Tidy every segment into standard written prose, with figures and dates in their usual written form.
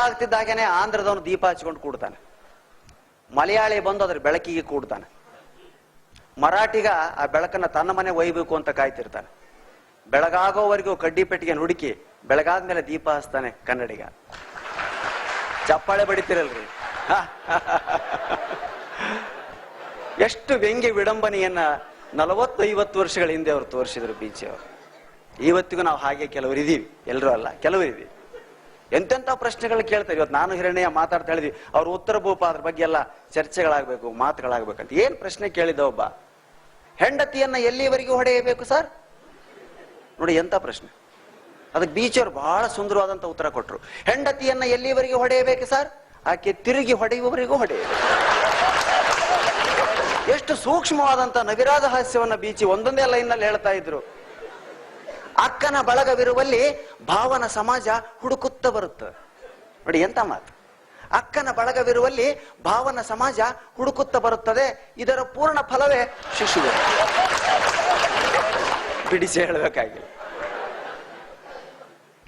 ಬೆಳಗಾಗ್ತಿದ್ದಾಗೇನೆ ಆಂಧ್ರದವನು ದೀಪ ಹಚ್ಕೊಂಡು ಕೂಡ್ತಾನೆ, ಮಲಯಾಳಿ ಬಂದು ಅದ್ರ ಬೆಳಕಿಗೆ ಕೂಡ್ತಾನೆ, ಮರಾಠಿಗ ಆ ಬೆಳಕನ್ನ ತನ್ನ ಮನೆ ಒಯ್ಬೇಕು ಅಂತ ಕಾಯ್ತಿರ್ತಾನೆ. ಬೆಳಗಾಗೋವರೆಗೂ ಕಡ್ಡಿ ಪೆಟ್ಟಿಗೆ ಹುಡುಕಿ ಬೆಳಗಾದ್ಮೇಲೆ ದೀಪ ಹಚ್ತಾನೆ ಕನ್ನಡಿಗ. ಚಪ್ಪಾಳೆ ಬಡಿತಿರಲ್ರಿ. ಎಷ್ಟು ವ್ಯಂಗ್ಯ ವಿಡಂಬನೆಯನ್ನ 40-50 ವರ್ಷಗಳ ಹಿಂದೆ ಅವರು ತೋರಿಸಿದ್ರು ಬೀಚಿ ಅವರು. ಇವತ್ತಿಗೂ ನಾವು ಹಾಗೆ ಕೆಲವರು ಇದೀವಿ, ಎಲ್ಲರೂ ಅಲ್ಲ, ಕೆಲವರು ಇದೀವಿ. ಎಂತೆಂಥ ಪ್ರಶ್ನೆಗಳು ಕೇಳ್ತಾರೆ. ಇವತ್ತು ನಾನು ಹಿರಣ್ಯ ಮಾತಾಡ್ತಾ ಹೇಳಿದ್ವಿ, ಅವ್ರ ಉತ್ತರ ಭೂಪ ಅದ್ರ ಬಗ್ಗೆ ಎಲ್ಲ ಚರ್ಚೆಗಳಾಗ್ಬೇಕು, ಮಾತುಗಳಾಗ್ಬೇಕಂತ. ಏನ್ ಪ್ರಶ್ನೆ ಕೇಳಿದ ಒಬ್ಬ, ಹೆಂಡತಿಯನ್ನ ಎಲ್ಲಿವರೆಗೂ ಹೊಡೆಯಬೇಕು ಸರ್? ನೋಡಿ ಎಂತ ಪ್ರಶ್ನೆ. ಅದಕ್ಕೆ ಬೀಚ್ ಅವರು ಬಹಳ ಸುಂದರವಾದಂತ ಉತ್ತರ ಕೊಟ್ರು. ಹೆಂಡತಿಯನ್ನ ಎಲ್ಲಿವರೆಗೂ ಹೊಡೆಯಬೇಕು ಸರ್? ಆಕೆ ತಿರುಗಿ ಹೊಡೆಯುವವರೆಗೂ ಹೊಡೆಯಬೇಕು. ಎಷ್ಟು ಸೂಕ್ಷ್ಮವಾದಂತ ನವಿರಾದ ಹಾಸ್ಯವನ್ನ ಬೀಚಿ ಒಂದೊಂದೇ ಲೈನ್ ನಲ್ಲಿ ಹೇಳ್ತಾ ಇದ್ರು. ಅಕ್ಕನ ಬಳಗವಿರುವಲ್ಲಿ ಭಾವನ ಸಮಾಜ ಹುಡುಕುತ್ತ ಬರುತ್ತೆ. ನೋಡಿ ಎಂತ ಮಾತು. ಅಕ್ಕನ ಬಳಗವಿರುವಲ್ಲಿ ಭಾವನ ಸಮಾಜ ಹುಡುಕುತ್ತ ಬರುತ್ತದೆ, ಇದರ ಪೂರ್ಣ ಫಲವೇ ಶಿಶುವೆ. ಬಿಡಿಸಿ ಹೇಳಬೇಕಾಗಿಲ್ಲ.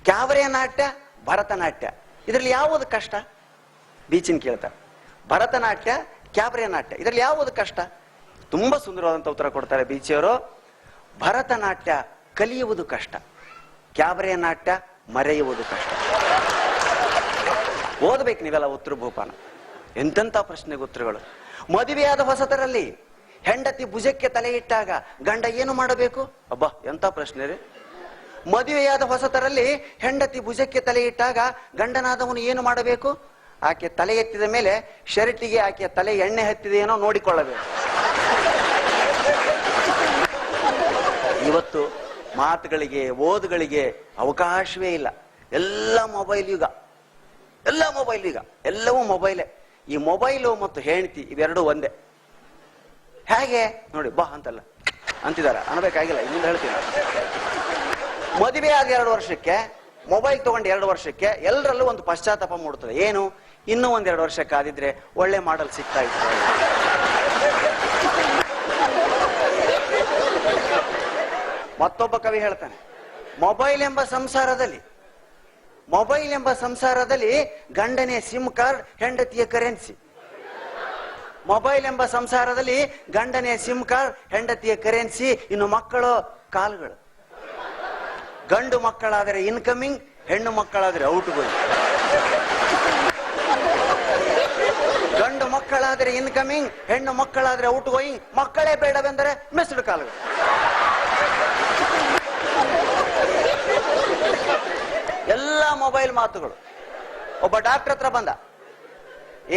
ಕ್ಯಾವರೆ ನಾಟ್ಯ, ಭರತನಾಟ್ಯ, ಇದರಲ್ಲಿ ಯಾವುದು ಕಷ್ಟ? ಬೀಚಿನ ಕೇಳ್ತಾರೆ. ಭರತನಾಟ್ಯ, ಕ್ಯಾಬರೆ ನಾಟ್ಯ, ಇದರಲ್ಲಿ ಯಾವುದು ಕಷ್ಟ? ತುಂಬಾ ಸುಂದರವಾದಂತ ಉತ್ತರ ಕೊಡ್ತಾರೆ ಬೀಚಿಯವರು. ಭರತನಾಟ್ಯ ಕಲಿಯುವುದು ಕಷ್ಟ, ಕ್ಯಾಬರೆ ನಾಟ್ಯ ಮರೆಯುವುದು ಕಷ್ಟ. ಓದ್ಬೇಕು ನೀವೆಲ್ಲ ಉತ್ತರ ಭೂಪಾನ. ಎಂತೆಂಥ ಪ್ರಶ್ನೆಗೆ ಉತ್ತರಗಳು. ಮದುವೆಯಾದ ಹೊಸತರಲ್ಲಿ ಹೆಂಡತಿ ಭುಜಕ್ಕೆ ತಲೆ ಇಟ್ಟಾಗ ಗಂಡ ಏನು ಮಾಡಬೇಕು? ಅಬ್ಬಾ ಎಂತ ಪ್ರಶ್ನೆ ರೀ. ಮದುವೆಯಾದ ಹೊಸತರಲ್ಲಿ ಹೆಂಡತಿ ಭುಜಕ್ಕೆ ತಲೆ ಇಟ್ಟಾಗ ಗಂಡನಾದವನು ಏನು ಮಾಡಬೇಕು? ಆಕೆ ತಲೆ ಎತ್ತಿದ ಮೇಲೆ ಶರ್ಟಿಗೆ ಆಕೆ ತಲೆ ಎಣ್ಣೆ ಹತ್ತಿದೆಯೇನೋ ನೋಡಿಕೊಳ್ಳಬೇಕು. ಇವತ್ತು ಮಾತುಗಳಿಗೆ, ಓದುಗಳಿಗೆ ಅವಕಾಶವೇ ಇಲ್ಲ. ಎಲ್ಲ ಮೊಬೈಲ್ ಯುಗ, ಎಲ್ಲ ಮೊಬೈಲ್ ಯುಗ, ಎಲ್ಲವೂ ಮೊಬೈಲೇ. ಈ ಮೊಬೈಲು ಮತ್ತು ಹೆಂಡತಿ ಇವೆರಡೂ ಒಂದೇ. ಹೇಗೆ ನೋಡಿ, ಬಾ ಅಂತಲ್ಲ ಅಂತಿದಾರ ಅನ್ಬೇಕಾಗಿಲ್ಲ, ಇನ್ನೊಂದು ಹೇಳ್ತೀನಿ. ಮದುವೆ ಆದ 2 ವರ್ಷಕ್ಕೆ ಮೊಬೈಲ್ ತಗೊಂಡು 2 ವರ್ಷಕ್ಕೆ ಎಲ್ಲರಲ್ಲೂ ಒಂದು ಪಶ್ಚಾತ್ತಾಪ ಮೂಡುತ್ತದೆ. ಏನು? ಇನ್ನೂ 1-2 ವರ್ಷ ಕಾದಿದ್ರೆ ಒಳ್ಳೆ ಮಾಡಲ್ ಸಿಗ್ತಾ ಇತ್ತು. ಮತ್ತೊಬ್ಬ ಕವಿ ಹೇಳ್ತಾನೆ, ಮೊಬೈಲ್ ಎಂಬ ಸಂಸಾರದಲ್ಲಿ ಗಂಡನೇ ಸಿಮ್ ಕಾರ್ಡ್, ಹೆಂಡತಿಯ ಕರೆನ್ಸಿ. ಮೊಬೈಲ್ ಎಂಬ ಸಂಸಾರದಲ್ಲಿ ಗಂಡನೇ ಸಿಮ್ ಕಾರ್ಡ್, ಹೆಂಡತಿಯ ಕರೆನ್ಸಿ. ಇನ್ನು ಮಕ್ಕಳು ಕಾಲ್ಗಳು. ಗಂಡು ಮಕ್ಕಳಾದರೆ ಇನ್ಕಮಿಂಗ್, ಹೆಣ್ಣು ಮಕ್ಕಳಾದರೆ ಔಟ್ ಗೋಯಿಂಗ್. ಗಂಡು ಮಕ್ಕಳಾದರೆ ಇನ್ಕಮಿಂಗ್, ಹೆಣ್ಣು ಮಕ್ಕಳಾದರೆ ಔಟ್ ಗೋಯಿಂಗ್. ಮಕ್ಕಳೇ ಬೇಡವೆಂದರೆ ಮಿಸ್ಡ್ ಕಾಲ್ಗಳು. ಎಲ್ಲ ಮೊಬೈಲ್ ಮಾತುಗಳು. ಒಬ್ಬ ಡಾಕ್ಟರ್ ಹತ್ರ ಬಂದ,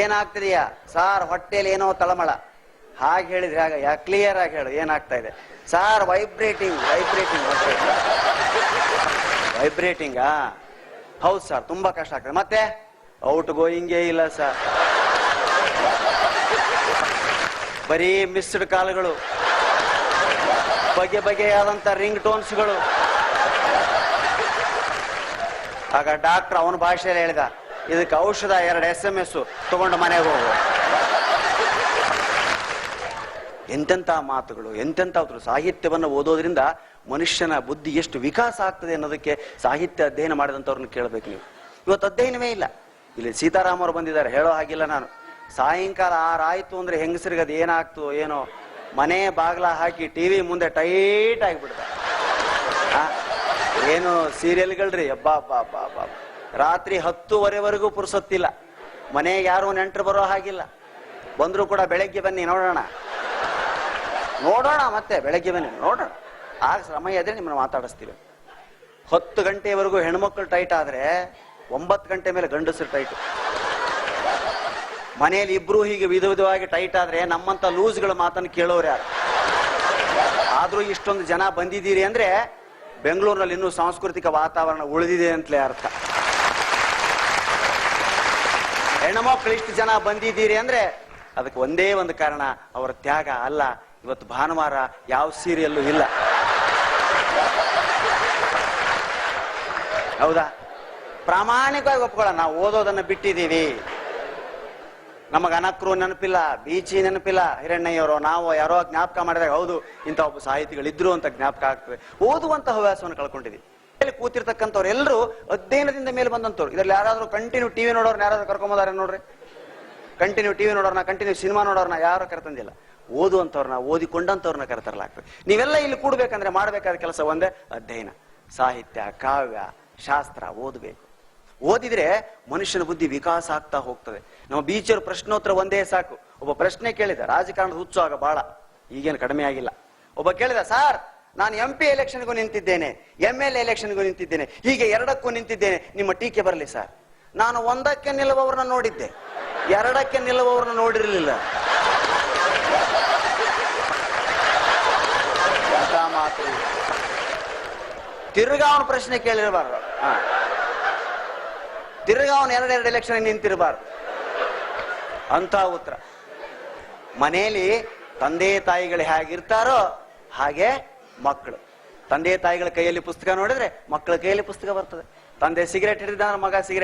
ಏನಾಗ್ತಿದೆಯಾ ಸಾರ್? ಹೊಟ್ಟೆಯಲ್ಲಿ ಏನೋ ತಳಮಳ. ಹಾಗೆ ಹೇಳಿದ್ರೆ ಆಗ ಕ್ಲಿಯರ್ ಆಗಿ ಹೇಳು, ಏನಾಗ್ತಾ ಇದೆ ಸಾರ್? ವೈಬ್ರೇಟಿಂಗಾ? ಹೌದು ಸರ್, ತುಂಬಾ ಕಷ್ಟ ಆಗ್ತದೆ. ಮತ್ತೆ ಔಟ್ ಗೋಯಿಂಗೇ ಇಲ್ಲ ಸರ್, ಬರೀ ಮಿಸ್ಡ್ ಕಾಲ್ಗಳು, ಬಗೆಯಾದಂತ ರಿಂಗ್ ಟೋನ್ಸ್ಗಳು. ಆಗ ಡಾಕ್ಟರ್ ಅವನ ಭಾಷೆಯಲ್ಲಿ ಹೇಳಿದ, ಇದಕ್ಕೆ ಔಷಧ 2 SMS ತಗೊಂಡು ಮನೆಗೆ ಹೋಗು. ಎಂತೆಂಥ ಮಾತುಗಳು, ಎಂತೆಂಥ ಸಾಹಿತ್ಯವನ್ನು ಓದೋದ್ರಿಂದ ಮನುಷ್ಯನ ಬುದ್ಧಿ ಎಷ್ಟು ವಿಕಾಸ ಆಗ್ತದೆ ಅನ್ನೋದಕ್ಕೆ ಸಾಹಿತ್ಯ ಅಧ್ಯಯನ ಮಾಡಿದಂಥವ್ರನ್ನ ಕೇಳಬೇಕು ನೀವು. ಇವತ್ತು ಅಧ್ಯಯನವೇ ಇಲ್ಲ. ಇಲ್ಲಿ ಸೀತಾರಾಮ್ ಅವರು ಬಂದಿದ್ದಾರೆ, ಹೇಳೋ ಹಾಗಿಲ್ಲ ನಾನು. ಸಾಯಂಕಾಲ 6 ಆಯ್ತು ಅಂದ್ರೆ ಹೆಂಗಸರಿಗೆ ಅದು ಏನಾಗ್ತು ಏನೋ, ಮನೆ ಬಾಗ್ಲ ಹಾಕಿ ಟಿವಿ ಮುಂದೆ ಟೈಟ್ ಆಗಿಬಿಡ್ತಾರೆ. ಏನು ಸೀರಿಯಲ್ಗಳ್ರಿ, ಅಬ್ಬಾ ರಾತ್ರಿ 10:15ವರೆಗೂ ಪುರ್ಸೊತ್ತಿಲ್ಲ. ಮನೆಗೆ ಯಾರು ನೆಂಟರು ಬರೋ ಹಾಗಿಲ್ಲ. ಬಂದ್ರು ಕೂಡ ಬೆಳಗ್ಗೆ ಬನ್ನಿ ನೋಡೋಣ, ಮತ್ತೆ ಬೆಳಗ್ಗೆ ಬನ್ನಿ ನೋಡೋಣ, ಆಗ ಸಮಯ ಇದ್ರೆ ನಿಮ್ಮನ್ನ ಮಾತಾಡಿಸ್ತೀವಿ. 10 ಗಂಟೆವರೆಗೂ ಹೆಣ್ಮಕ್ಳು ಟೈಟ್ ಆದ್ರೆ 9 ಗಂಟೆ ಮೇಲೆ ಗಂಡಸರು ಟೈಟ್. ಮನೆಯಲ್ಲಿ ಇಬ್ರು ಹೀಗೆ ವಿಧವಾಗಿ ಟೈಟ್ ಆದ್ರೆ ನಮ್ಮಂತ ಲೂಸ್ಗಳ ಮಾತನ್ನು ಕೇಳೋರು ಯಾರು? ಆದ್ರೂ ಇಷ್ಟೊಂದು ಜನ ಬಂದಿದ್ದೀರಿ ಅಂದ್ರೆ ಬೆಂಗಳೂರಿನಲ್ಲಿ ಇನ್ನೂ ಸಾಂಸ್ಕೃತಿಕ ವಾತಾವರಣ ಉಳಿದಿದೆ ಅಂತಲೇ ಅರ್ಥ. ಹೆಣ್ಮಕ್ಳು ಇಷ್ಟು ಜನ ಬಂದಿದ್ದೀರಿ ಅಂದ್ರೆ ಅದಕ್ಕೆ ಒಂದೇ ಒಂದು ಕಾರಣ, ಅವರ ತ್ಯಾಗ ಅಲ್ಲ. ಇವತ್ತು ಭಾನುವಾರ ಯಾವ ಸೀರಿಯಲ್ಲೂ ಇಲ್ಲ, ಹೌದಾ? ಪ್ರಾಮಾಣಿಕವಾಗಿ ಒಪ್ಕೊಳ್ಳೋಣ, ನಾವು ಓದೋದನ್ನ ಬಿಟ್ಟಿದ್ದೀವಿ. ನಮಗ ಅನಕ್ರು ನೆನಪಿಲ್ಲ, ಬೀಚಿ ನೆನಪಿಲ್ಲ, ಹಿರಣ್ಣಯ್ಯವರು ನಾವು ಯಾರೋ ಜ್ಞಾಪಕ ಮಾಡಿದಾಗ ಹೌದು ಇಂಥ ಒಬ್ಬ ಸಾಹಿತಿಗಳಿದ್ರು ಅಂತ ಜ್ಞಾಪಕ ಆಗ್ತದೆ. ಓದುವಂತ ಹವ್ಯಾಸವನ್ನು ಕಳ್ಕೊಂಡಿದ್ವಿ. ಕೂತಿರ್ತಕ್ಕಂಥವ್ರು ಎಲ್ಲರೂ ಅಧ್ಯಯನದಿಂದ ಮೇಲೆ ಬಂದಂತವ್ರು. ಇದ್ರಲ್ಲಿ ಯಾರಾದ್ರೂ ಕಂಟಿನ್ಯೂ ಟಿವಿ ನೋಡೋರ್ನ ಯಾರಾದ್ರೂ ಕರ್ಕೊಂಬಂದಾರೆ ನೋಡ್ರಿ? ಕಂಟಿನ್ಯೂ ಟಿವಿ ನೋಡೋರ್ನ, ಕಂಟಿನ್ಯೂ ಸಿನಿಮಾ ನೋಡೋರ್ನ ಯಾರು ಕರೆತಂದಿಲ್ಲ. ಓದುವಂತವ್ರನ್ನ, ಓದಿಕೊಂಡಂತವ್ರನ್ನ ಕರೆತರಲಾಗ್ತದೆ. ನೀವೆಲ್ಲ ಇಲ್ಲಿ ಕೂಡ್ಬೇಕಂದ್ರೆ ಮಾಡ್ಬೇಕಾದ ಕೆಲಸ ಒಂದೇ, ಅಧ್ಯಯನ, ಸಾಹಿತ್ಯ, ಕಾವ್ಯ, ಶಾಸ್ತ್ರ ಓದಬೇಕು. ಓದಿದ್ರೆ ಮನುಷ್ಯನ ಬುದ್ಧಿ ವಿಕಾಸ ಆಗ್ತಾ ಹೋಗ್ತದೆ. ನಮ್ಮ ಬೀಚರ್ ಪ್ರಶ್ನೋತ್ತರ ಒಂದೇ ಸಾಕು. ಒಬ್ಬ ಪ್ರಶ್ನೆ ಕೇಳಿದ, ರಾಜಕಾರಣದ ಹುಚ್ಚು ಆಗ ಬಹಳ, ಈಗೇನು ಕಡಿಮೆ ಆಗಿಲ್ಲ. ಒಬ್ಬ ಕೇಳಿದ, ಸಾರ್ ನಾನು MP ಎಲೆಕ್ಷನ್ಗೂ ನಿಂತಿದ್ದೇನೆ, MLA ಎಲೆಕ್ಷನ್ಗೂ ನಿಂತಿದ್ದೇನೆ, ಹೀಗೆ ಎರಡಕ್ಕೂ ನಿಂತಿದ್ದೇನೆ, ನಿಮ್ಮ ಟೀಕೆ ಬರಲಿ ಸರ್. ನಾನು ಒಂದಕ್ಕೆ ನಿಲ್ಲುವವ್ರನ್ನ ನೋಡಿದ್ದೆ, ಎರಡಕ್ಕೆ ನಿಲ್ಲುವವ್ರನ್ನ ನೋಡಿರ್ಲಿಲ್ಲ. ಮಾತು ತಿರ್ಗಾ ಅವನ ಪ್ರಶ್ನೆ ಕೇಳಿರಬಾರ್ದು. ತಿರ್ಗಾ ಅವನು ಎರಡೆರಡು ಎಲೆಕ್ಷನ್ ನಿಂತಿರಬಾರ್ದು ಅಂತ ಉತ್ತರ. ಮನೆಯಲ್ಲಿ ತಂದೆ ತಾಯಿಗಳು ಹೇಗಿರ್ತಾರೋ ಹಾಗೆ ಮಕ್ಕಳು. ತಂದೆ ತಾಯಿಗಳ ಕೈಯಲ್ಲಿ ಪುಸ್ತಕ ನೋಡಿದ್ರೆ ಮಕ್ಕಳ ಕೈಯಲ್ಲಿ ಪುಸ್ತಕ ಬರ್ತದೆ. ತಂದೆ ಸಿಗರೇಟ್ ಹಿಡಿದ ಮಗ ಸಿಗರೇಟ್